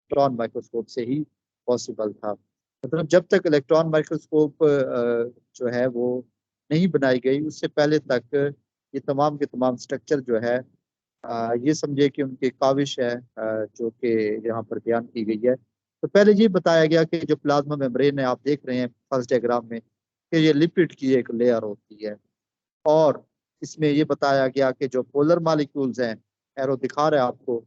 Electron microscope से ही possible था। मतलब जब तक इलेक्ट्रॉन माइक्रोस्कोप जो है वो नहीं बनाई गई, उससे पहले तक ये तमाम के तमाम स्ट्रक्चर जो है ये समझे कि उनकी काविश है जो कि यहाँ पर बयान की गई है। तो पहले ये बताया गया कि जो प्लाज्मा मेम्ब्रेन है, आप देख रहे हैं फर्स्ट डायग्राम में, कि ये लिपिड की एक लेयर होती है। और इसमें ये बताया गया कि जो पोलर मालिक्यूल्स हैं, एरो दिखा रहा है आपको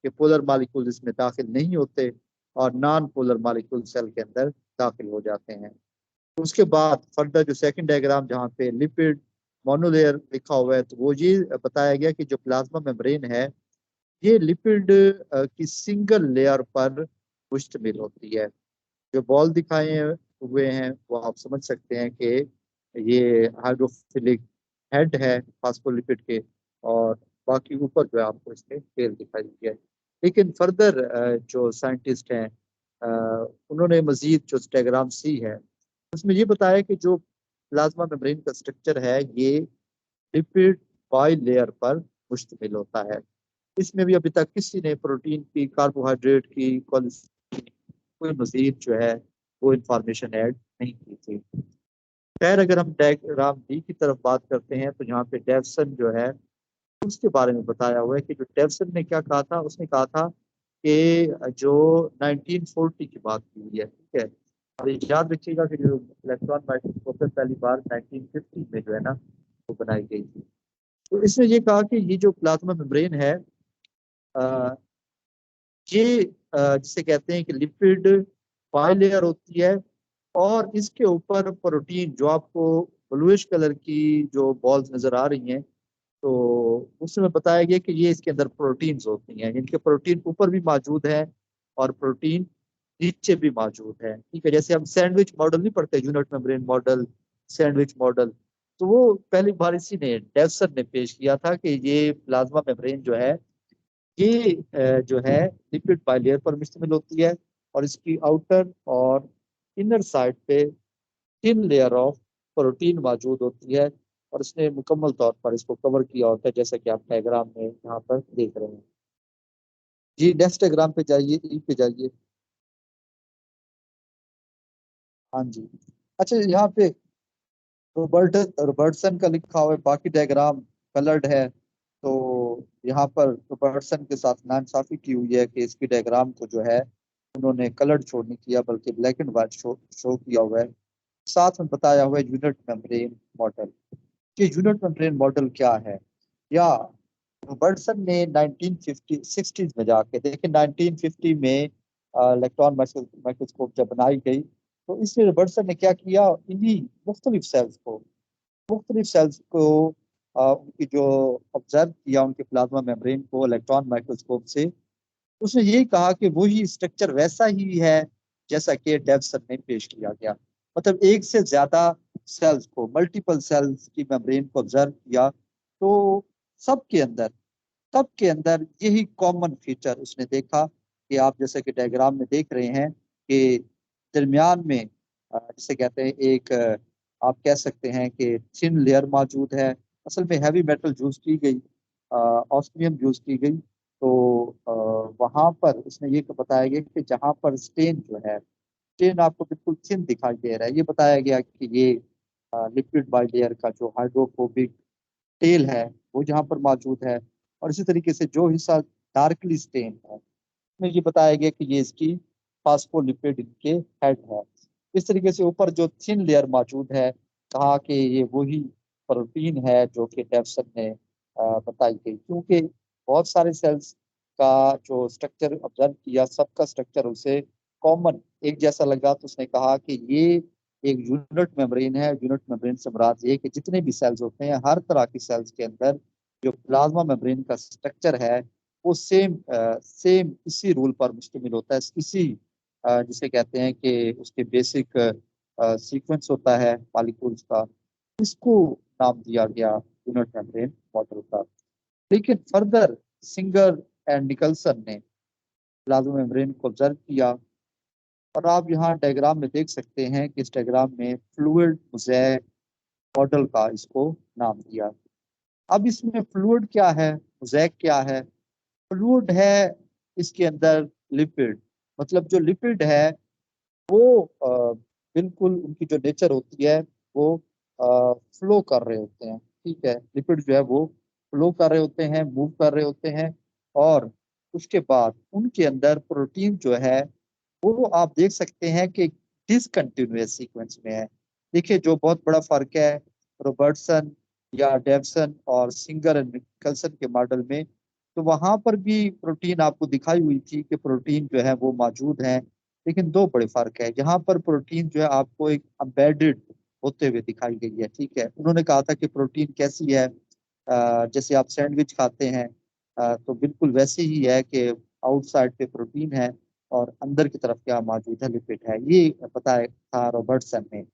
कि पोलर मालिक्यूल्स इसमें दाखिल नहीं होते और नॉन पोलर मालिक्यूल सेल के अंदर दाखिल हो जाते हैं। तो उसके बाद फर्दर जो सेकंड डायग्राम जहाँ पे लिपिड मोनोलेयर लिखा हुआ है, तो वो ये बताया गया कि जो प्लाज्मा मेम्ब्रेन है ये लिपिड की सिंगल लेयर पर मुश्तमिल होती है। जो बॉल दिखाए हुए हैं वो आप समझ सकते हैं कि ये हाइड्रोफिलिक हेड है फास्फोलिपिड के, और बाकी ऊपर जो है आपको इसके टेल दिखाई दी है। लेकिन फर्दर जो साइंटिस्ट हैं उन्होंने मजीद जो डायग्राम सी है उसमें ये बताया कि जो प्लाज्मा मेम्ब्रेन का स्ट्रक्चर है ये लिपिड बाई लेयर पर मुश्तमिल होता है। इसमें भी अभी तक किसी ने प्रोटीन की, कार्बोहाइड्रेट की, कोई मजीद जो है वो इंफॉर्मेशन ऐड नहीं की थी। खैर, अगर हम डायग्राम डी की तरफ बात करते हैं तो यहाँ पे डेवसन जो है उसके बारे में बताया हुआ है कि जो डेवसन ने क्या कहा था, उसने कहा था कि जो 1940 की बात की हुई है, ठीक है। और ये याद रखिएगा कि जो इलेक्ट्रॉन माइक्रोस्कोप है पहली बार 1950 में जो है ना वो बनाई गई थी। तो इसने ये कहा कि ये जो प्लाज्मा मेम्ब्रेन है अ, ये जिसे कहते हैं कि लिपिड बाइलेयर होती है, और इसके ऊपर प्रोटीन जो आपको ब्लूइश कलर की जो बॉल्स नजर आ रही हैं, तो उसमें बताया गया कि ये इसके अंदर प्रोटीन्स होती हैं। इनके प्रोटीन ऊपर भी मौजूद है और प्रोटीन नीचे भी मौजूद है, ठीक है। जैसे हम सैंडविच मॉडल नहीं पढ़ते, unit membrane model, sandwich model, तो वो पहली बार इसी ने, डेवसन ने पेश किया था कि ये प्लाज्मा मेम्ब्रेन जो है ये जो है लिपिड बाइलेयर पर मुश्तमिल होती है, और इसकी आउटर और इनर साइड पे थिन लेयर ऑफ प्रोटीन मौजूद होती है, और इसने मुकम्मल तौर पर इसको कवर किया होता है, जैसा कि आप डायग्राम में यहाँ पर देख रहे हैं। जी नेक्स्ट डायग्राम पे जाइए, ई पे जाइए। हाँ जी। अच्छा, यहाँ पे रोबर्टसन का लिखा हुआ है, बाकी डायग्राम कलर्ड है। तो यहाँ पर रोबर्टसन के साथ नाइंसाफी की हुई है कि इसकी डायग्राम को जो है उन्होंने कलर्ड शो नहीं किया बल्कि ब्लैक एंड व्हाइट शो किया हुआ है। साथ में बताया हुआ है यूनिट मेम्ब्रेन मॉडल। कि यूनिट मेम्ब्रेन मॉडल क्या है, या रॉबर्टसन ने 1950 60s में जाके, देखिए 1950 में इलेक्ट्रॉन माइक्रोस्कोप जब बनाई गई, तो इसलिए रॉबर्टसन ने क्या किया, इन्हीं मुख्तलिफ सेल्स को उनकी जो ऑब्जर्व किया उनके प्लाज्मा मेम्ब्रेन को इलेक्ट्रॉन माइक्रोस्कोप से, उसने यही कहा कि वही स्ट्रक्चर वैसा ही है जैसा कि डेवसन में पेश किया गया। मतलब एक से ज्यादा सेल्स को, मल्टीपल सेल्स की मेम्ब्रेन को ऑब्जर्व किया, तो सबके अंदर सबके अंदर यही कॉमन फीचर उसने देखा कि आप जैसे कि डायग्राम में देख रहे हैं कि दरमियान में जिसे कहते हैं एक आप कह सकते हैं कि थिन लेयर मौजूद है। असल में हैवी मेटल यूज की गई, ऑस्मियम यूज की गई। तो वहां पर उसने ये बताया गया कि जहां पर स्टेन जो है, स्टेन आपको बिल्कुल थिन दिखाई दे रहा है, ये बताया गया कि ये लिपिड बाइलेयर का जो हाइड्रोफोबिक टेल है वो जहाँ पर मौजूद है। और इसी तरीके से जो हिस्सा डार्कली स्टेन है उसमें ये बताया गया कि ये इसकी फास्फोलिपिड इनके हेड है। इस तरीके से ऊपर जो थिन लेयर मौजूद है, कहा कि ये वही प्रोटीन है जो कि डेवसन ने बताई गई, क्योंकि बहुत सारे सेल्स का जो स्ट्रक्चर ऑब्जर्व किया, सबका स्ट्रक्चर उसे कॉमन एक जैसा लगा, तो उसने कहा कि ये एक यूनिट मेम्ब्रेन है। यूनिट मेम्ब्रेन से मुराद ये कि जितने भी सेल्स होते हैं, हर तरह की सेल्स के अंदर जो प्लाज्मा मेम्ब्रेन का स्ट्रक्चर है वो सेम इसी रूल पर मुश्तमिल होता है, इसी जिसे कहते हैं कि उसके बेसिक सीक्वेंस होता है मॉलिक्यूल्स का, इसको नाम दिया गया यूनिट मेम्ब्रेन मॉडल का। लेकिन फर्दर सिंगर एंड निकलसन ने प्लाज्मा मेम्ब्रेन को ऑब्जर्व किया, और आप यहाँ डायग्राम में देख सकते हैं कि इस डायग्राम में फ्लूइड मोज़ेक मॉडल का इसको नाम दिया। अब इसमें फ्लूइड क्या है, मोज़ेक क्या है? फ्लूइड है इसके अंदर लिपिड, मतलब जो लिपिड है वो बिल्कुल उनकी जो नेचर होती है वो फ्लो कर रहे होते हैं। ठीक है, लिपिड जो है वो फ्लो कर रहे होते हैं, मूव कर रहे होते हैं। और उसके बाद उनके अंदर प्रोटीन जो है वो आप देख सकते हैं कि डिसकंटिन्यूअस सीक्वेंस में है। देखिए जो बहुत बड़ा फर्क है रॉबर्टसन या डेवसन और सिंगर एंड निकलसन के मॉडल में, तो वहां पर भी प्रोटीन आपको दिखाई हुई थी कि प्रोटीन जो है वो मौजूद है। लेकिन दो बड़े फर्क है, यहाँ पर प्रोटीन जो है आपको एक एम्बेडेड होते हुए दिखाई गई है। ठीक है, उन्होंने कहा था कि प्रोटीन कैसी है, जैसे आप सैंडविच खाते हैं, तो बिल्कुल वैसे ही है कि आउटसाइड पे प्रोटीन है और अंदर की तरफ क्या मौजूद है, लिपिड है। ये बताया था रॉबर्टसन ने।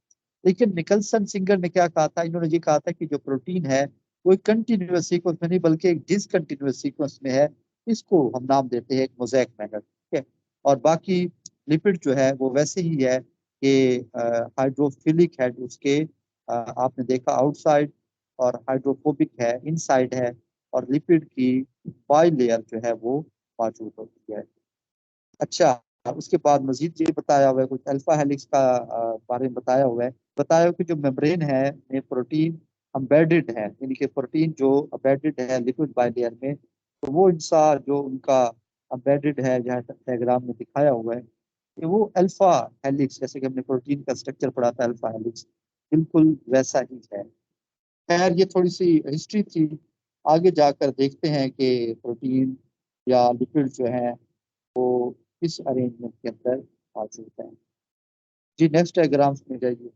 लेकिन निकलसन सिंगर ने क्या कहा था, इन्होंने ये कहा था कि जो प्रोटीन है वो एक कंटिन्यूअस सीक्वेंस में नहीं बल्कि एक डिसकंटिन्यूअस सीक्वेंस में है। इसको हम नाम देते हैं एक मोज़ेक मैनर। ठीक है, और बाकी लिपिड जो है वो वैसे ही है कि हाइड्रोफिलिक है उसके, आपने देखा आउटसाइड, और हाइड्रोफोबिक है इनसाइड है। और लिपिड की बाई लेयर जो है वो मौजूद होती है। अच्छा, उसके बाद मजीद ये बताया हुआ है कुछ अल्फा हेलिक्स का बारे में बताया हुआ है। बताया हुआ कि जो मेम्ब्रेन है में प्रोटीन अम्बेडेड है, यानी कि प्रोटीन जो अम्बेडेड है लिपिड बाइलेयर में, तो वो इंसान जो उनका अम्बेडेड है जहाँ डायग्राम में दिखाया हुआ है कि वो अल्फा हेलिक्स, जैसे कि हमने प्रोटीन का स्ट्रक्चर पढ़ा था अल्फा हेलिक्स, बिल्कुल वैसा ही है। खैर ये थोड़ी सी हिस्ट्री थी, आगे जाकर देखते हैं कि प्रोटीन या लिपिड जो है वो इस अरेंजमेंट के अंदर मौजूद है। जी नेक्स्ट डायग्राम्स में जाइए।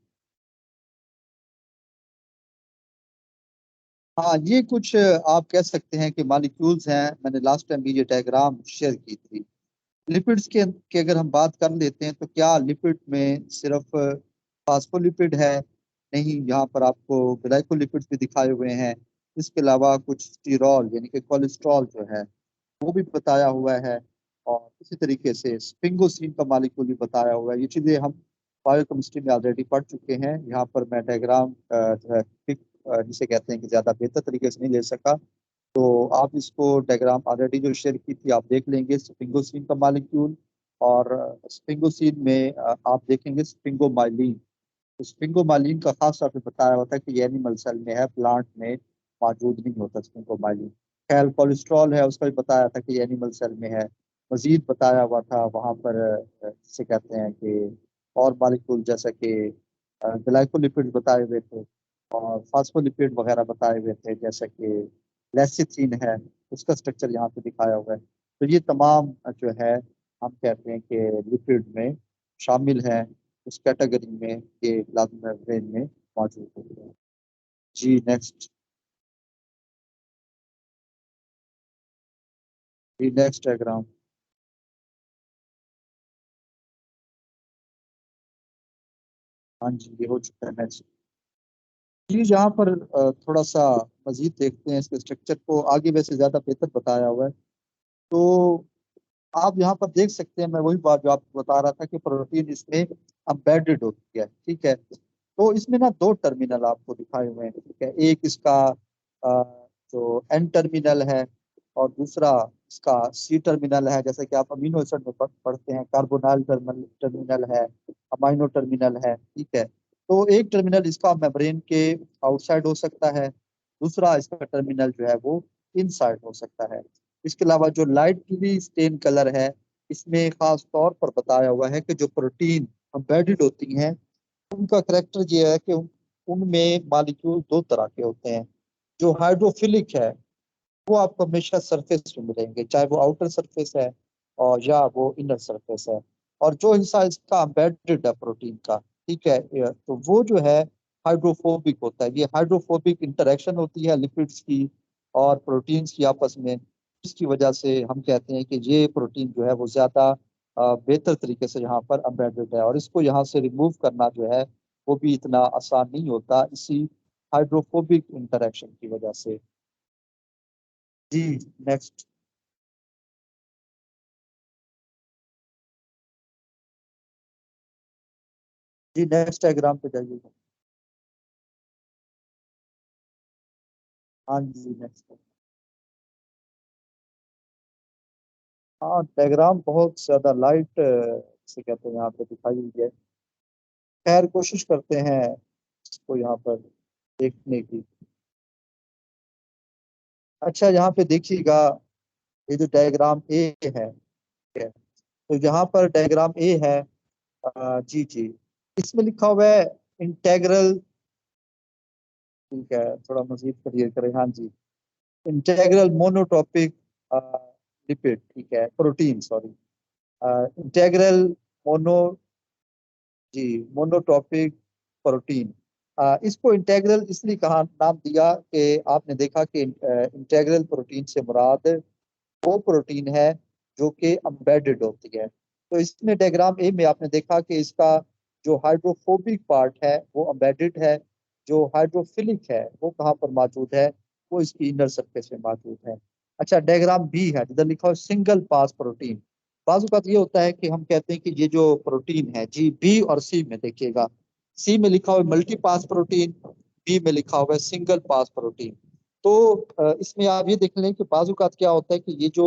हाँ ये कुछ आप कह सकते हैं कि मॉलिक्यूल्स हैं, मैंने लास्ट टाइम भी ये डायग्राम शेयर की थी। लिपिड्स के अगर हम बात कर लेते हैं तो क्या लिपिड में सिर्फ फास्फोलिपिड है? नहीं, यहाँ पर आपको ग्लाइकोलिपिड्स भी दिखाए हुए हैं। इसके अलावा कुछ स्टीरॉल यानी कि कोलेस्ट्रॉल जो है वो भी बताया हुआ है। और इसी तरीके से स्पिंगोसिन का मालिक्यूल भी बताया हुआ है। ये चीजें हम बायोकेमिस्ट्री में ऑलरेडी पढ़ चुके हैं। यहाँ पर मैं डायग्राम जो है जिसे कहते हैं कि ज्यादा बेहतर तरीके से नहीं ले सका, तो आप इसको डायग्राम ऑलरेडी जो शेयर की थी आप देख लेंगे स्पिंगोसिन का मालिक्यूल। और स्पिंगोसिन में आप देखेंगे स्पिंगोमाइलिन। स्पिंगोमाइलिन का खास तौर पे बताया होता है कि ये एनिमल सेल में है, प्लांट में मौजूद नहीं होता स्पिंगोमाइलिन। खैर कोलेस्ट्रॉल है उसका भी बताया था कि ये एनिमल सेल में है। मजीद बताया हुआ था वहाँ पर जिसे कहते हैं कि और मालिक्यूल जैसा कि ग्लाइकोलिपिड बताए हुए थे और फास्फोलिपिड वगैरह बताए हुए थे, जैसा कि लेसिथिन है, उसका स्ट्रक्चर यहाँ पे दिखाया हुआ है। तो ये तमाम जो है हम कहते हैं कि लिपिड में शामिल है, उस कैटेगरी में ये प्लाज्मा मेम्ब्रेन में मौजूद होते हैं। जी नेक्स्ट। जी नेक्स्ट डायग्राम। हाँ जी ये हो चुका है नेक्स्ट। जी यहाँ पर थोड़ा सा मजीद देखते हैं इसके स्ट्रक्चर को, आगे वैसे ज्यादा बेहतर बताया हुआ है। तो आप यहाँ पर देख सकते हैं, मैं वही बात जो आपको बता रहा था कि प्रोटीन इसमें एम्बेडेड होती है। ठीक है, तो इसमें ना दो टर्मिनल आपको दिखाए हुए हैं। ठीक है, एक इसका जो एन टर्मिनल है और दूसरा इसका सी टर्मिनल है। जैसे कि आप अमीनो एसिड में पढ़ते हैं, कार्बोनाइल टर्मिनल है, अमाइनो टर्मिनल है। ठीक है, तो एक टर्मिनल इसका मेम्ब्रेन के आउटसाइड हो सकता है, दूसरा इसका टर्मिनल जो है वो इनसाइड हो सकता है। इसके अलावा जो लाइटली स्टेन कलर है, इसमें खास तौर पर बताया हुआ है कि जो प्रोटीन एम्बेडेड होती हैं उनका करेक्टर ये है कि उनमें मॉलिक्यूल दो तरह के होते हैं। जो हाइड्रोफिलिक है वो आपको हमेशा सरफेस पे मिलेंगे, चाहे वो आउटर सरफेस है और या वो इनर सरफेस है। और जो हिस्सा इसका एम्बेडेड है प्रोटीन का, ठीक है, तो वो जो है हाइड्रोफोबिक होता है। ये हाइड्रोफोबिक इंटरेक्शन होती है लिपिड्स की और प्रोटीन्स की आपस में, इसकी वजह से हम कहते हैं कि ये प्रोटीन जो है वो ज्यादा बेहतर तरीके से यहाँ पर एम्बेडेड है। और इसको यहाँ से रिमूव करना जो है वो भी इतना आसान नहीं होता, इसी हाइड्रोफोबिक इंटरेक्शन की वजह से। जी नेक्स्ट। जी नेक्स्ट डायग्राम पे जाइएगा। हाँ जी नेक्स्ट। हाँ, डायग्राम बहुत ज्यादा लाइट से कहते हैं यहाँ पे दिखाई हुई है। खैर कोशिश करते हैं इसको यहाँ पर देखने की। अच्छा, यहाँ पे देखिएगा, ये जो डायग्राम ए है, ठीक है, तो यहाँ पर डायग्राम ए है, जी जी, इसमें लिखा हुआ है इंटेग्रल। ठीक है, थोड़ा मजीद क्लियर करें। हाँ जी, इंटेग्रल मोनोटॉपिक लिपिड, ठीक है, प्रोटीन, सॉरी, इंटेग्रल मोनो, जी, मोनोटॉपिक प्रोटीन। इसको इंटेग्रल इसलिए कहा, नाम दिया कि आपने देखा कि इंटेग्रल प्रोटीन से मुराद वो प्रोटीन है जो कि एम्बेडेड होती है। तो इसमें डायग्राम ए में आपने देखा कि इसका जो हाइड्रोफोबिक पार्ट है वो एम्बेडेड है, जो हाइड्रोफिलिक है वो कहाँ पर मौजूद है, वो इसकी इनर सरफेस में मौजूद है। अच्छा, डायग्राम बी है, जिधर लिखा हो सिंगल पास प्रोटीन। बाजू बात ये होता है कि हम कहते हैं कि ये जो प्रोटीन है, जी, बी और सी में देखिएगा, सी में लिखा हुआ है मल्टी पास प्रोटीन, बी में लिखा हुआ है सिंगल पास प्रोटीन। तो इसमें आप ये देख लें कि बाजूकात क्या होता है कि ये जो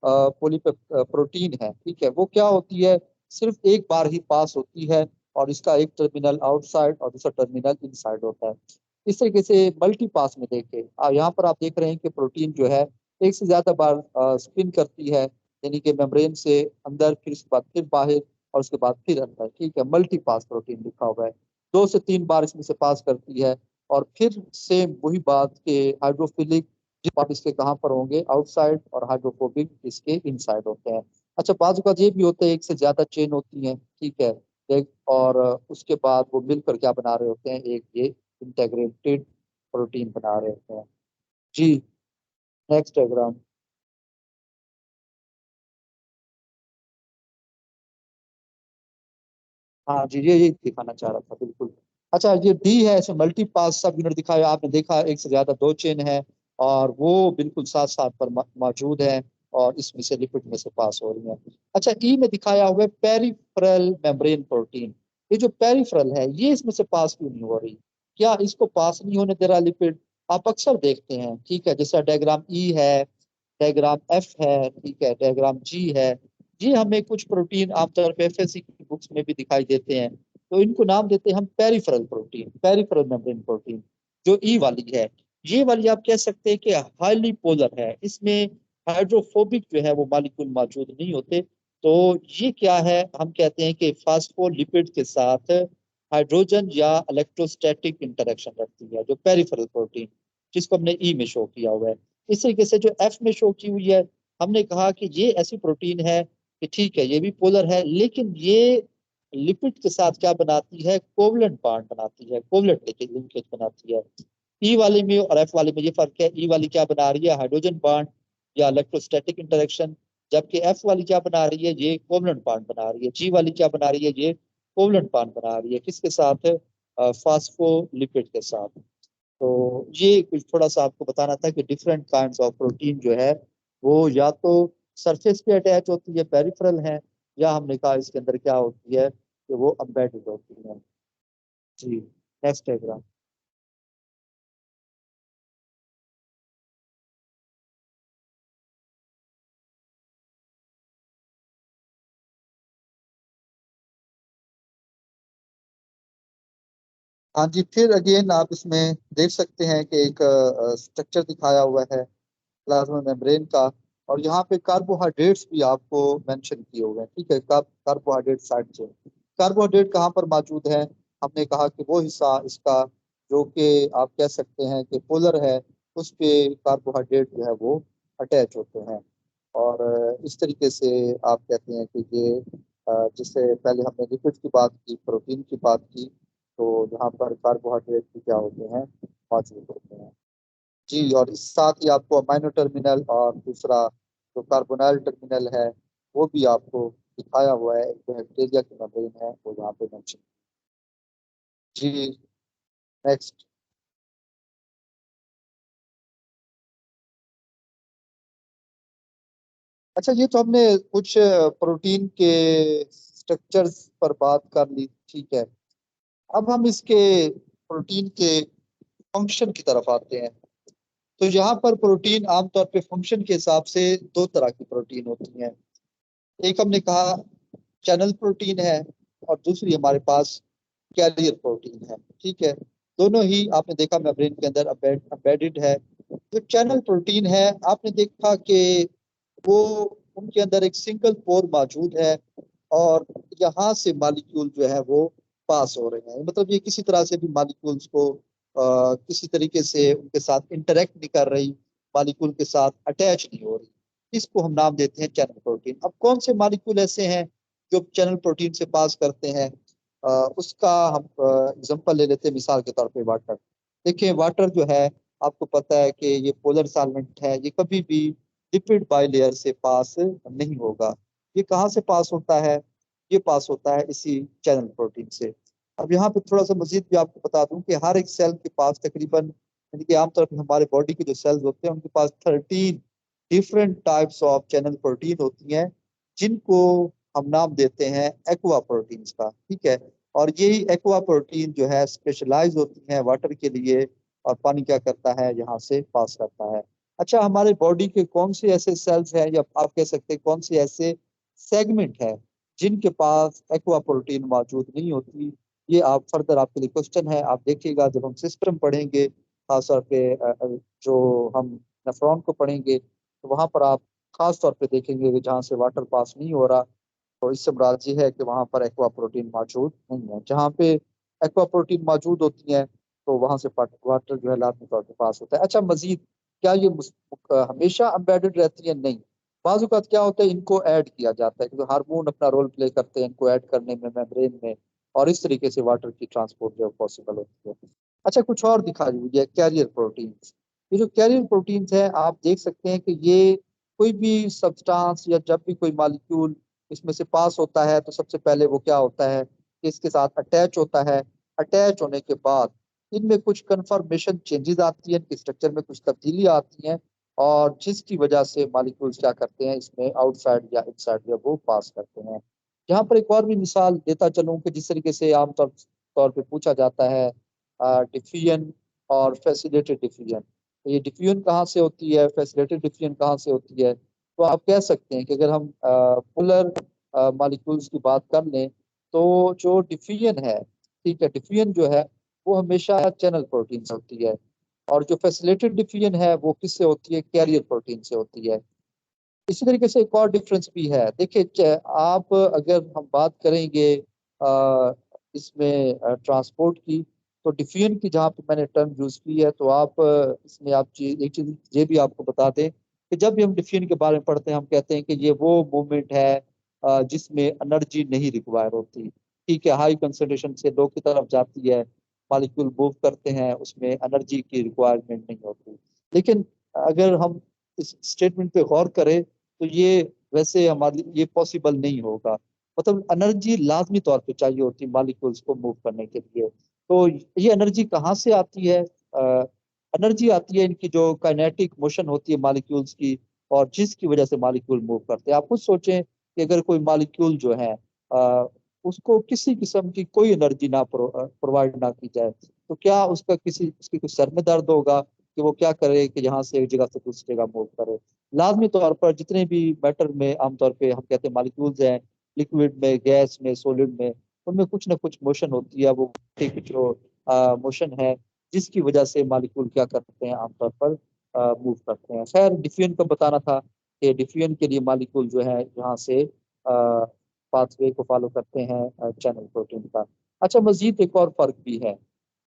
पोली प्रोटीन है, ठीक है, वो क्या होती है, सिर्फ एक बार ही पास होती है, और इसका एक टर्मिनल आउटसाइड और दूसरा टर्मिनल इनसाइड होता है। इस तरीके से मल्टी पास में देखें, यहाँ पर आप देख रहे हैं कि प्रोटीन जो है एक से ज्यादा बार स्पिन करती है, यानी कि मेम्ब्रेन से अंदर, फिर उसके बाद फिर बाहर, और उसके बाद फिर अंदर, ठीक है, मल्टी पास प्रोटीन लिखा हुआ है। 2 से 3 बार इसमें से पास करती है, और फिर से वही बात के हाइड्रोफिलिक पार्ट इसके कहाँ पर होंगे, आउटसाइड, और हाइड्रोफोबिक इसके इनसाइड होते हैं। अच्छा, बाजू का ये भी होता है, एक से ज्यादा चेन होती है, ठीक है, और उसके बाद वो मिलकर क्या बना रहे होते हैं, एक ये इंटेग्रेटेड प्रोटीन बना रहे होते हैं। जी, नेक्स्ट डायग्राम। हाँ जी, ये दिखाना चाह रहा था, बिल्कुल। अच्छा, ये डी है, इसमें मल्टी पास सब यूनिट दिखाया, आपने देखा एक से ज्यादा 2 चेन है, और वो बिल्कुल साथ साथ पर मौजूद है, और इसमें से लिपिड में से पास हो रही है। अच्छा, ई में दिखाया हुआ है पेरिफेरल मेम्ब्रेन प्रोटीन। ये जो पेरिफेरल है, ये इसमें से पास क्यों नहीं हो रही, क्या इसको पास नहीं होने दे रहा लिपिड? आप अक्सर देखते हैं, ठीक है, जैसा डायग्राम ई है, डायग्राम एफ है, ठीक है, डायग्राम जी है, ये हमें कुछ प्रोटीन आमतौर पर एफएससी की बुक्स में भी दिखाई देते हैं, तो इनको नाम देते हैं हम peripheral protein, peripheral membrane protein. जो ई वाली है, ये वाली आप कह सकते हैं कि हाईली पोलर है, इसमें हाइड्रोफोबिक जो है वो मॉलिक्यूल मौजूद नहीं होते। तो ये क्या है, हम कहते हैं कि फास्फोलिपिड के साथ हाइड्रोजन या इलेक्ट्रोस्टैटिक इंटरेक्शन रखती है, जो पेरिफेरल प्रोटीन, जिसको हमने ई में शो किया हुआ है। इस तरीके से जो एफ में शो की हुई है, हमने कहा कि ये ऐसी प्रोटीन है कि ठीक है, ये भी पोलर है, लेकिन ये लिपिड के साथ क्या बनाती है, कोवलेंट बॉन्ड बनाती है, कोवलेंट लिंकेज बनाती है। ई वाले में और एफ वाले में ये फर्क है, ई वाली क्या बना रही है, हाइड्रोजन बॉन्ड या इलेक्ट्रोस्टैटिक इंटरेक्शन, जबकि एफ वाली क्या बना रही है, ये कोवलेंट बॉन्ड बना रही है। जी वाली क्या बना रही है, ये कोवलेंट बॉन्ड बना रही है, किसके साथ, फास्फोलिपिड के साथ। तो ये कुछ थोड़ा सा आपको बताना था कि डिफरेंट काइंड्स ऑफ प्रोटीन जो है वो या तो सरफेस पे अटैच होती है, पेरिफेरल है, या हमने कहा इसके अंदर क्या होती है कि वो एम्बेडेड होती है। जी, नेक्स्ट डायग्राम। हाँ जी, फिर अगेन आप इसमें देख सकते हैं कि एक स्ट्रक्चर दिखाया हुआ है प्लाज्मा मेम्ब्रेन का, और यहाँ पे कार्बोहाइड्रेट्स भी आपको मेंशन किए हुए हैं, ठीक है, कार्बोहाइड्रेट साइड चेन। कार्बोहाइड्रेट कहाँ पर मौजूद है, हमने कहा कि वो हिस्सा इसका जो कि आप कह सकते हैं कि पोलर है, उस पे कार्बोहाइड्रेट जो है वो अटैच होते हैं। और इस तरीके से आप कहते हैं कि ये जिससे पहले हमने लिपिड की बात की, प्रोटीन की बात की, तो यहाँ पर कार्बोहाइड्रेट भी क्या होते हैं, मौजूद होते हैं। जी, और इस साथ ही आपको अमाइनो टर्मिनल और दूसरा जो कार्बोनाइल टर्मिनल है वो भी आपको दिखाया हुआ है, जो बैक्टीरिया की मेम्ब्रेन है वो यहाँ पे मेंशन। जी, नेक्स्ट। अच्छा, ये तो हमने कुछ प्रोटीन के स्ट्रक्चर्स पर बात कर ली, ठीक है, अब हम इसके प्रोटीन के फंक्शन की तरफ आते हैं। तो यहाँ पर प्रोटीन आमतौर पे फंक्शन के हिसाब से दो तरह की प्रोटीन होती हैं। एक हमने कहा चैनल प्रोटीन है और दूसरी हमारे पास कैरियर प्रोटीन है। ठीक है, दोनों ही आपने देखा मेम्ब्रेन के अंदर अम्बेडेड है। जो चैनल प्रोटीन है आपने देखा कि वो उनके अंदर एक सिंगल पोर मौजूद है और यहाँ से मॉलिक्यूल जो है वो पास हो रहे हैं। मतलब ये किसी तरह से भी मॉलिक्यूल्स को किसी तरीके से उनके साथ इंटरेक्ट नहीं कर रही, मॉलिक्यूल के साथ अटैच नहीं हो रही। इसको हम नाम देते हैं चैनल प्रोटीन। अब कौन से मॉलिक्यूल ऐसे हैं जो चैनल प्रोटीन से पास करते हैं, उसका हम एग्जांपल ले लेते हैं। मिसाल के तौर पे वाटर। देखिए वाटर जो है आपको पता है कि ये पोलर सॉल्वेंट है, ये कभी भी लिपिड बाइलेयर से पास नहीं होगा। ये कहाँ से पास होता है? ये पास होता है इसी चैनल प्रोटीन से। अब यहाँ पे थोड़ा सा मजीद भी आपको बता दूं कि हर एक सेल के पास तकरीबन, यानी कि आमतौर पर हमारे बॉडी के जो सेल्स होते हैं उनके पास 13 different types of channel protein होती हैं, जिनको हम नाम देते हैं एक्वा प्रोटीन्स का। ठीक है, और यही एक्वा प्रोटीन जो है स्पेशलाइज होती है वाटर के लिए, और पानी क्या करता है यहाँ से पास करता है। अच्छा, हमारे बॉडी के कौन से ऐसे सेल्स हैं या आप कह सकते हैं कौन से ऐसे सेगमेंट है जिनके पास एक्वा प्रोटीन मौजूद नहीं होती? ये आप फर्दर आपके लिए क्वेश्चन है, आप देखिएगा जब हम सिस्टम पढ़ेंगे, खासतौर पे जो हम नेफ्रॉन को पढ़ेंगे, तो वहां पर आप खास तौर पे देखेंगे कि जहाँ से वाटर पास नहीं हो रहा, तो इससे मुराद ये है कि वहां पर एक्वा प्रोटीन मौजूद नहीं है। जहाँ पे एक्वा प्रोटीन मौजूद होती है तो वहां से वाटर जो है लाजमी तौर पे पास होता है। अच्छा, मजीद क्या ये हमेशा एम्बेडेड रहती है? नहीं, बाज़ औक़ात क्या होता है इनको ऐड किया जाता है, क्योंकि हार्मोन अपना रोल प्ले करते हैं इनको ऐड करने में मेम्ब्रेन में, और इस तरीके से वाटर की ट्रांसपोर्ट जो पॉसिबल होती है। अच्छा, कुछ और दिखा दीजिए कैरियर प्रोटीन। ये जो कैरियर प्रोटीन्स है आप देख सकते हैं कि ये कोई भी सब्सटेंस या जब भी कोई मॉलिक्यूल इसमें से पास होता है तो सबसे पहले वो क्या होता है कि इसके साथ अटैच होता है। अटैच होने के बाद इनमें कुछ कन्फर्मेशन चेंजेस आती है, इनके स्ट्रक्चर में कुछ तब्दीली आती हैं, और जिसकी वजह से मॉलिक्यूल्स क्या करते हैं इसमें आउटसाइड या इनसाइड जो वो पास करते हैं। यहाँ पर एक और भी मिसाल देता चलूँ कि जिस तरीके से आमतौर तौर पे पूछा जाता है डिफ्यूजन और फैसिलिटेड डिफ्यूजन। ये डिफ्यूजन कहाँ से होती है, फैसिलिटेड डिफ्यूजन कहाँ से होती है? तो आप कह सकते हैं कि अगर हम पोलर मॉलिक्यूल्स की बात कर लें तो जो डिफ्यूजन है, ठीक है, डिफ्यूजन जो है वो हमेशा चैनल प्रोटीन से होती है, और जो फैसिलिटेड डिफ्यूजन है वो किससे होती है? कैरियर प्रोटीन से होती है। इसी तरीके से एक और डिफरेंस भी है। देखिए आप अगर हम बात करेंगे इसमें ट्रांसपोर्ट की, तो डिफ्यूजन की जहाँ पे मैंने टर्म यूज की है, तो आप इसमें आप चीज एक चीज ये भी आपको बता दें कि जब भी हम डिफ्यूजन के बारे में पढ़ते हैं हम कहते हैं कि ये वो मूवमेंट है जिसमें एनर्जी नहीं रिक्वायर होती। ठीक है, हाई कंसंट्रेशन से लो की तरफ जाती है, मॉलिक्यूल मूव करते हैं, उसमें एनर्जी की रिक्वायरमेंट नहीं होती। लेकिन अगर हम इस स्टेटमेंट पे गौर करें तो ये वैसे हमारे लिए ये पॉसिबल नहीं होगा। मतलब एनर्जी लाजमी तौर पे चाहिए होती है मॉलिक्यूल्स को मूव करने के लिए। तो ये एनर्जी कहाँ से आती है? एनर्जी आती है इनकी जो काइनेटिक मोशन होती है मॉलिक्यूल्स की, और जिसकी वजह से मॉलिक्यूल मूव करते हैं। आप खुद सोचें कि अगर कोई मॉलिक्यूल जो है उसको किसी किस्म की कोई एनर्जी ना प्रोवाइड ना की जाए, तो क्या उसका किसी उसकी कुछ सर में दर्द होगा कि वो क्या करे कि यहाँ से एक जगह से दूसरी जगह मूव करे? लाजमी तौर पर जितने भी मैटर में आमतौर पे हम कहते हैं मॉलिक्यूल्स हैं, लिक्विड में, गैस में, सॉलिड में, उनमें कुछ ना कुछ मोशन होती है। वो एक जो मोशन है जिसकी वजह से मॉलिक्यूल क्या करते हैं आमतौर पर मूव करते हैं। खैर, डिफ्यूजन का बताना था कि डिफ्यूजन के लिए मॉलिक्यूल जो है यहाँ से पाथवे को फॉलो करते हैं चैनल प्रोटीन का। अच्छा, मजीद एक और फर्क भी है।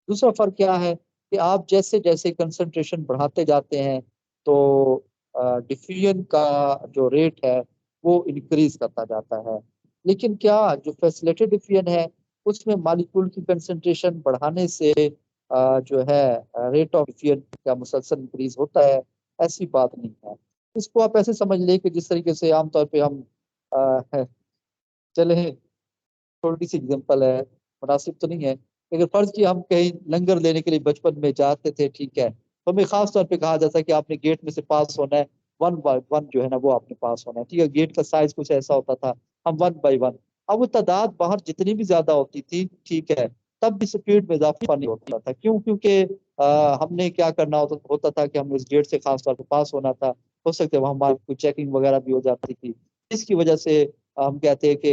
दूसरा फर्क क्या है कि आप जैसे जैसे कंसंट्रेशन बढ़ाते जाते हैं तो डिफ्यूजन का जो रेट है वो इंक्रीज करता जाता है। लेकिन क्या जो फैसिलिटेटेड डिफ्यूजन है उसमें मॉलिक्यूल की कंसंट्रेशन बढ़ाने से जो है रेट ऑफ डिफ्यूजन का मुसलसल इंक्रीज होता है? ऐसी बात नहीं है। इसको आप ऐसे समझ लें कि जिस तरीके से आमतौर पे हम अ, चले, छोटी सी एग्जांपल है, मुनासिब तो नहीं है, अगर फर्ज किया हम कहीं लंगर लेने के लिए बचपन में जाते थे, ठीक है, तो हमें खास तौर पे कहा जाता है कि आपने गेट में से पास होना है, वन बाय वन जो है ना वो आपने पास होना है। ठीक है, गेट का साइज कुछ ऐसा होता था, हम वन बाय वन। अब वो तादाद बाहर जितनी भी ज्यादा होती थी, ठीक है, तब भी स्पीड में इजाफा नहीं होता था। क्यों? क्योंकि हमने क्या करना होता था कि हमें उस गेट से खास तौर पर पास होना था। हो सकता है वहाँ हमारी कोई चेकिंग वगैरह भी हो जाती थी। इसकी वजह से हम कहते हैं कि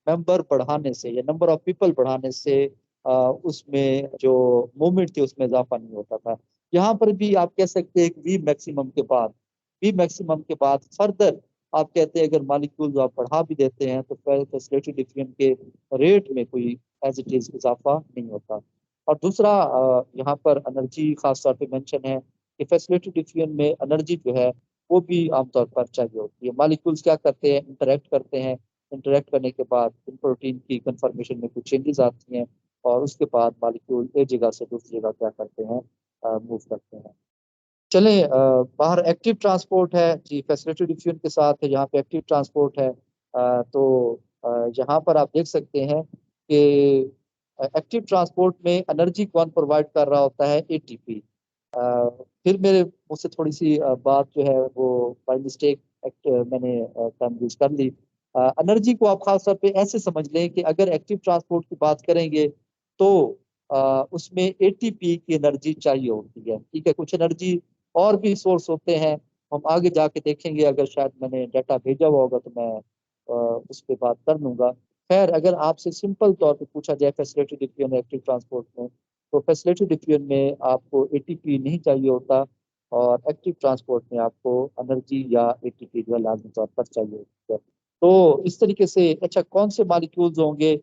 मेंबर बढ़ाने से या नंबर ऑफ पीपल बढ़ाने से उसमें जो मूवमेंट थी उसमें इजाफा नहीं होता था। यहाँ पर भी आप कह सकते हैं वी मैक्सिमम के बाद फर्दर आप कहते हैं अगर मालिक्यूल आप बढ़ा भी देते हैं तो फैसिलिटी डिफियन के रेट में कोई एज इट इज इजाफा नहीं होता। और दूसरा यहाँ पर एनर्जी खास तौर पे मेंशन है कि फैसिलिटी डिफियन में एनर्जी जो है वो भी आमतौर पर चाहिए होती है। मालिक्यूल्स क्या करते हैं, इंटरेक्ट करते हैं। इंटरेक्ट करने के बाद इन प्रोटीन की कंफर्मेशन में कुछ चेंजेस आती हैं और उसके बाद मालिक्यूल एक जगह से दूसरी जगह क्या करते हैं, मूव करते हैं। चलें, बाहर एक्टिव ट्रांसपोर्ट है जी, फैसिलिटी डिफियन के साथ है जहाँ पे एक्टिव ट्रांसपोर्ट है। तो यहाँ पर आप देख सकते हैं कि एक्टिव ट्रांसपोर्ट में एनर्जी कौन प्रोवाइड कर रहा होता है, एटीपी। फिर मेरे मुझसे थोड़ी सी बात जो है वो बाय मिस्टेक मैंने टर्म यूज कर ली। एनर्जी को आप खास तौर पे ऐसे समझ लें कि अगर एक्टिव ट्रांसपोर्ट की बात करेंगे तो उसमें एटीपी की एनर्जी चाहिए होती है। ठीक है, कुछ एनर्जी और भी सोर्स होते हैं, हम आगे जाके देखेंगे। अगर शायद मैंने डाटा भेजा हुआ होगा तो मैं उस पर बात कर लूंगा। खैर, अगर आपसे सिंपल तौर पे पूछा जाए फैसिलिटी डिफियन एक्टिव ट्रांसपोर्ट में, तो फैसिलिटी डिफियन में आपको एटीपी नहीं चाहिए होता और एक्टिव ट्रांसपोर्ट में आपको एनर्जी या एटीपी जो है लाजमी तौर पर चाहिए होती है। तो इस तरीके से अच्छा कौन से मालिक्यूल्स होंगे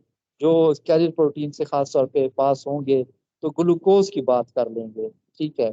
जो कैरियर प्रोटीन से खास तौर पे पास होंगे, तो ग्लूकोज की बात कर लेंगे। ठीक है,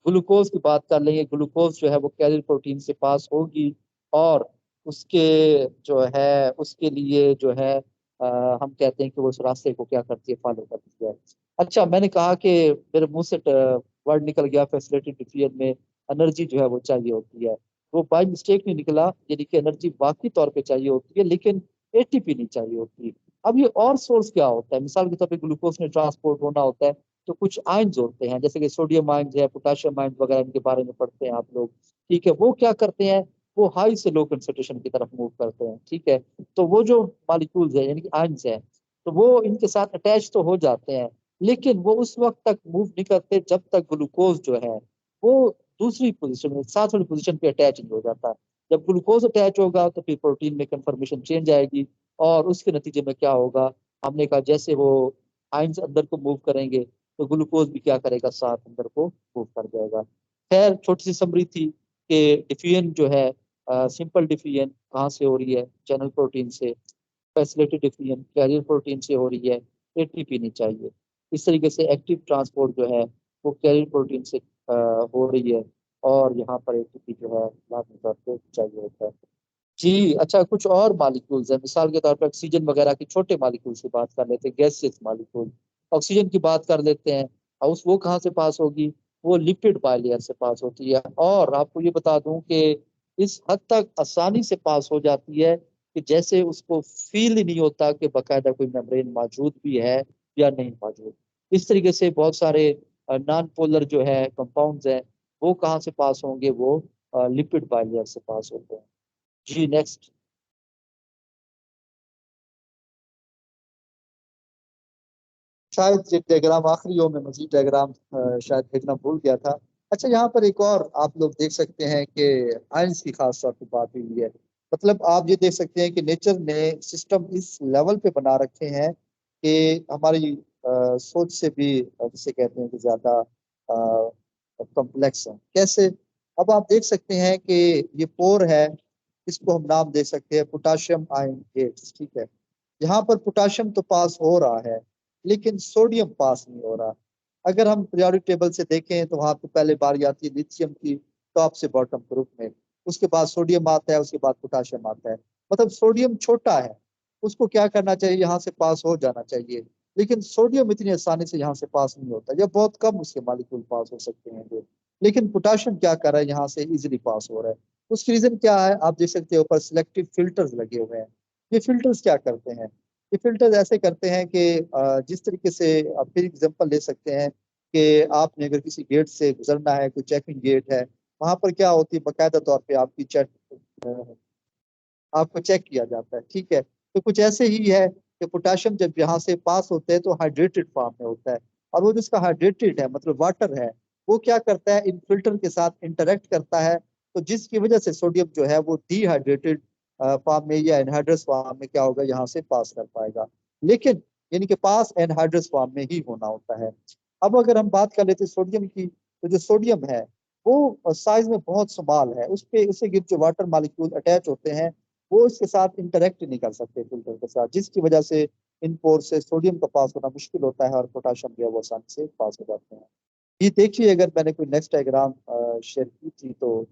ग्लूकोज की बात कर लेंगे। ग्लूकोज जो है वो कैरियर प्रोटीन से पास होगी और उसके जो है उसके लिए जो है हम कहते हैं कि वो उस रास्ते को क्या करती है, फॉलो करती है। अच्छा, मैंने कहा कि मेरे मुंह से वर्ड निकल गया फैसिलिटी डिफियन में एनर्जी जो है वो चाहिए होती है। वो बाय मिस्टेक नहीं निकला, यानी कि एनर्जी बाकी तौर पे चाहिए होती है लेकिन एटीपी नहीं चाहिए होती। अब ये और सोर्स क्या होता है, मिसाल के तौर पे ग्लूकोज में ट्रांसपोर्ट होना होता है तो कुछ आयंस होते हैं, जैसे कि सोडियम आयंस है, पोटेशियम आयंस वगैरह, इनके बारे में पढ़ते हैं आप लोग। ठीक है, वो क्या करते हैं, वो हाई से लो कंसंट्रेशन की तरफ मूव करते हैं। ठीक है, तो वो जो मॉलिक्यूल्स है यानी कि आयंस है, तो वो इनके साथ अटैच तो हो जाते हैं लेकिन वो उस वक्त तक मूव नहीं करते जब तक ग्लूकोज जो है वो दूसरी पोजीशन में, साथ वाली पोजीशन पे अटैच नहीं हो जाता। जब ग्लूकोज अटैच होगा तो फिर प्रोटीन में कंफर्मेशन चेंज आएगी और उसके नतीजे में क्या होगा, हमने कहा जैसे वो आयंस अंदर को मूव करेंगे तो ग्लूकोज भी क्या करेगा, साथ अंदर को मूव कर जाएगा। खैर, छोटी सी समरी थी कि डिफियन जो है, सिंपल डिफियन कहाँ से हो रही है, चैनल प्रोटीन से। फैसिलिटी डिफियन कैरियर प्रोटीन से हो रही है, एटीपी नहीं चाहिए। इस तरीके से एक्टिव ट्रांसपोर्ट जो है वो कैरियर प्रोटीन से हो रही है और यहाँ पर एटीपी जो है लाजमी तौर पे चाहिए होता है जी। अच्छा, कुछ और मालिक्यूल्स है, मिसाल के तौर पर ऑक्सीजन वगैरह की छोटे मालिक्यूल्स की बात कर लेते हैं, गैसियस मालिक्यूल। ऑक्सीजन की बात कर लेते हैं और वो कहाँ से पास होगी, वो लिपिड बाइलेयर से पास होती है। और आपको ये बता दूं कि इस हद तक आसानी से पास हो जाती है कि जैसे उसको फील ही नहीं होता कि बकायदा कोई मेम्ब्रेन मौजूद भी है या नहीं मौजूद। इस तरीके से बहुत सारे नॉन पोलर जो है कंपाउंड्स हैं वो कहाँ से पास होंगे, वो लिपिड बाइलेयर से पास होते हैं जी। नेक्स्ट। शायद ये डायग्राम आखिरी हो, मैं मजीद डायग्राम शायद भेजना भूल गया था। अच्छा, यहाँ पर एक और आप लोग देख सकते हैं कि आयंस की खास तौर पर बात हुई है। मतलब आप ये देख सकते हैं कि नेचर ने सिस्टम इस लेवल पे बना रखे हैं कि हमारी सोच से भी जिसे कहते हैं कि ज्यादा कॉम्प्लेक्स है। कैसे, अब आप देख सकते हैं कि ये पोर है, इसको हम नाम दे सकते हैं पोटाशियम आयन गेट्स। ठीक है, यहाँ पर पोटाशियम तो पास हो रहा है लेकिन सोडियम पास नहीं हो रहा। अगर हम पीरियोडिक टेबल से देखें तो वहां पे पहले बारी आती है लिथियम की, टॉप से बॉटम ग्रुप में, उसके बाद सोडियम आता है, उसके बाद पोटाशियम आता है। मतलब सोडियम छोटा है, उसको क्या करना चाहिए, यहाँ से पास हो जाना चाहिए। लेकिन सोडियम इतनी आसानी से यहाँ से पास नहीं होता, या बहुत कम उसके मालिक्यूल पास हो सकते हैं जो। लेकिन पोटाशियम क्या कर रहा है, यहाँ से इजिली पास हो रहा है। उसकी रीजन क्या है, आप देख सकते हो ऊपर सिलेक्टिव फिल्टर्स लगे हुए हैं। ये फिल्टर्स क्या करते हैं, ये फिल्टर्स ऐसे करते हैं कि जिस तरीके से आप फिर एग्जांपल ले सकते हैं कि आपने अगर किसी गेट से गुजरना है, कोई चेकिंग गेट है, वहां पर क्या होती है, बाकायदा तौर पे आपकी चेक आपको चेक किया जाता है। ठीक है, तो कुछ ऐसे ही है कि पोटाशियम जब यहाँ से पास होता है तो हाइड्रेटेड फॉर्म में होता है, और वो जिसका हाइड्रेटेड है मतलब वाटर है, वो क्या करता है, इन फिल्टर के साथ इंटरेक्ट करता है, तो जिसकी वजह से सोडियम जो है वो डिहाइड्रेटेड फॉर्म में या एनहाइड्रस फॉर्म में क्या होगा, यहाँ से पास कर पाएगा। लेकिन यानी कि पास एनहाइड्रस फॉर्म में ही होना होता है। अब अगर हम बात कर लेते हैं सोडियम की, तो जो सोडियम है वो साइज में बहुत स्मॉल है, उस पे उससे गिर जो वाटर मॉलिक्यूल अटैच होते हैं वो इसके साथ इंटरेक्ट नहीं कर सकते फिल्टर के साथ, जिसकी वजह से इन पोर से सोडियम का पास होना मुश्किल होता है और पोटाशियम जो है वो आसानी से पास हो जाते हैं। ये देखिए, अगर मैंने कोई नेक्स्ट डायग्राम शेयर की थी तो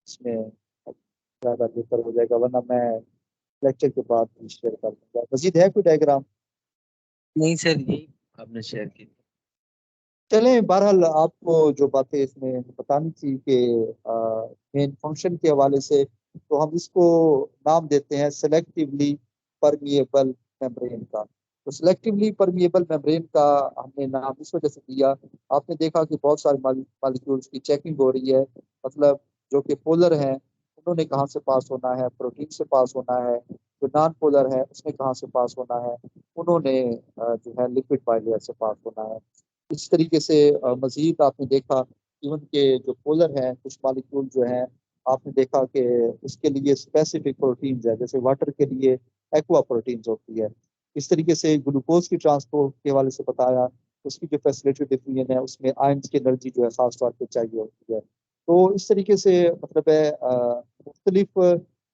इसमें ज्यादा बेहतर हो जाएगा, वरना मैं लेक्चर के बाद शेयर कर दूंगा। मजीद है कोई डायग्राम? नहीं सर, यही आपने शेयर की थी। चलें, बहरहाल आपको जो बातें इसमें बतानी थी कि मेन फंक्शन के हवाले से, तो हम इसको नाम देते हैं सेलेक्टिवली परमिएबल मेम्ब्रेन का। तो सेलेक्टिवली परमिएबल मेम्ब्रेन का हमने नाम इस वजह से दिया, आपने देखा कि बहुत सारे मालिक्यूल्स की चेकिंग हो रही है, मतलब जो कि पोलर हैं उन्होंने कहाँ से पास होना है, प्रोटीन से पास होना है, जो नॉन पोलर है उसने कहाँ से पास होना है, उन्होंने जो है लिक्विड बाइलेयर से पास होना है। इस तरीके से मजीद आपने देखा कि उनके जो पोलर हैं कुछ मालिक्यूल जो हैं, आपने देखा कि उसके लिए स्पेसिफिक प्रोटीन्स है, जैसे वाटर के लिए एक्वा प्रोटीन्स होती है। इस तरीके से ग्लूकोज की ट्रांसपोर्ट के हवाले से बताया, उसकी जो फैसिलिटी डिफिनियन है उसमें आयंस की एनर्जी जो है खास तौर पर चाहिए होती है। तो इस तरीके से मतलब है मुख्तलिफ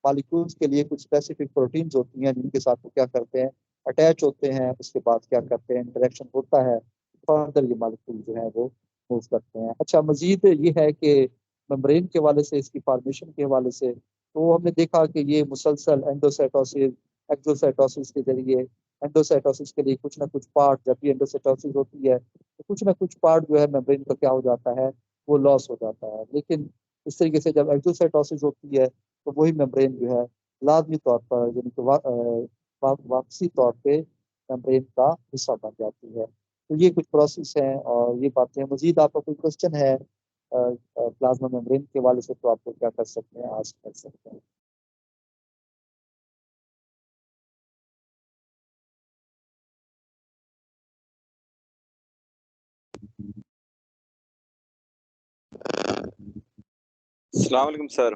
मालिक्यूल्स के लिए कुछ स्पेसिफिक प्रोटीन्स होती हैं जिनके साथ वो क्या करते हैं, अटैच होते हैं, उसके बाद क्या करते हैं, इंटरेक्शन होता है, फर्दर ये मॉलिक्यूल जो है वो मूव करते हैं। अच्छा, मजीद ये है कि मेम्ब्रेन के हवाले से, इसकी फॉर्मेशन के हवाले से, तो हमने देखा कि ये मुसलसल एंडोसाइटोसिस एक्सोसाइटोसिस के जरिए, एंडोसाइटोसिस के लिए कुछ ना कुछ पार्ट, जब भी एंडोसाइटोसिस होती है तो कुछ ना कुछ पार्ट जो है मेम्ब्रेन का क्या हो जाता है, वो लॉस हो जाता है। लेकिन इस तरीके से जब एक्सोसाइटोसिस होती है तो वही मेम्ब्रेन जो है लाजमी तौर पर यानी कि वापसी तौर पे मेम्ब्रेन का हिस्सा बन जाती है। तो ये कुछ प्रोसेस हैं और ये बातें हैं। मजीद आपका कोई क्वेश्चन है प्लाज्मा मेम्ब्रेन के हवाले से, तो आपको क्या कर सकते हैं, आस्क कर सकते हैं। अस्सलाम वालेकुम सर।